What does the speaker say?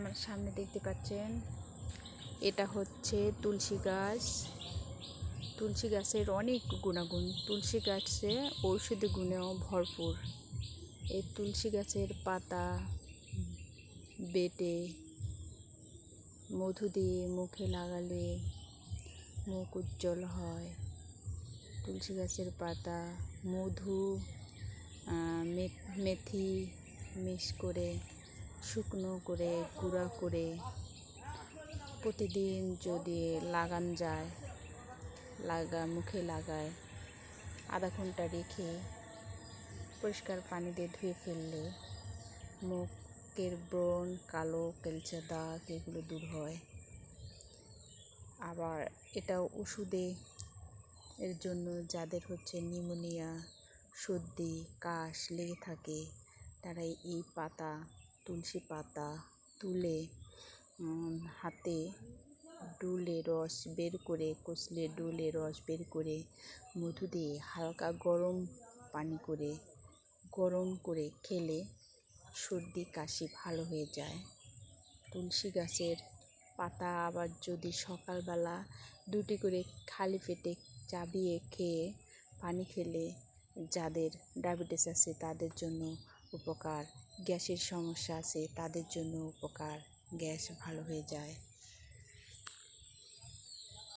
আমার সামনে দেখতে পাচ্ছেন এটা হচ্ছে তুলসী গাছ। তুলসী গাছের অনেক গুণাগুণ, তুলসী গাছে ঔষধি গুণেও ভরপুর। এই তুলসী গাছের পাতা বেটে মধু দিয়ে মুখে লাগালে মুখ উজ্জ্বল হয়। তুলসী গাছের পাতা, মধু, মেথি মিক্স করে শুকনো করে গুঁড়া করে প্রতিদিন যদি লাগানো যায়, মুখে লাগায়, আধা ঘন্টা রেখে পরিষ্কার পানি দিয়ে ধুয়ে ফেললে মুখের ব্রণ, কালো কেলচে দাগ এগুলো দূর হয়। আবার এটাও ওষুধে এর জন্য যাদের হচ্ছে নিউমোনিয়া, সর্দি, কাশ লেগে থাকে তারা এই পাতা, তুলসী পাতা তুলে হাতে ডুলে রস বের করে, কষলে ডুলে রস বের করে মধু দিয়ে হালকা গরম করে খেলে সর্দি কাশি ভালো হয়ে যায়। তুলসী গাছের পাতা আবার যদি সকালবেলা 2টি করে খালি পেটে চাবিয়ে খেয়ে পানি খেলে যাদের ডায়াবেটিস আছে তাদের জন্য উপকার, গ্যাসের সমস্যা আছে তাদের জন্য উপকার, গ্যাস ভালো হয়ে যায়।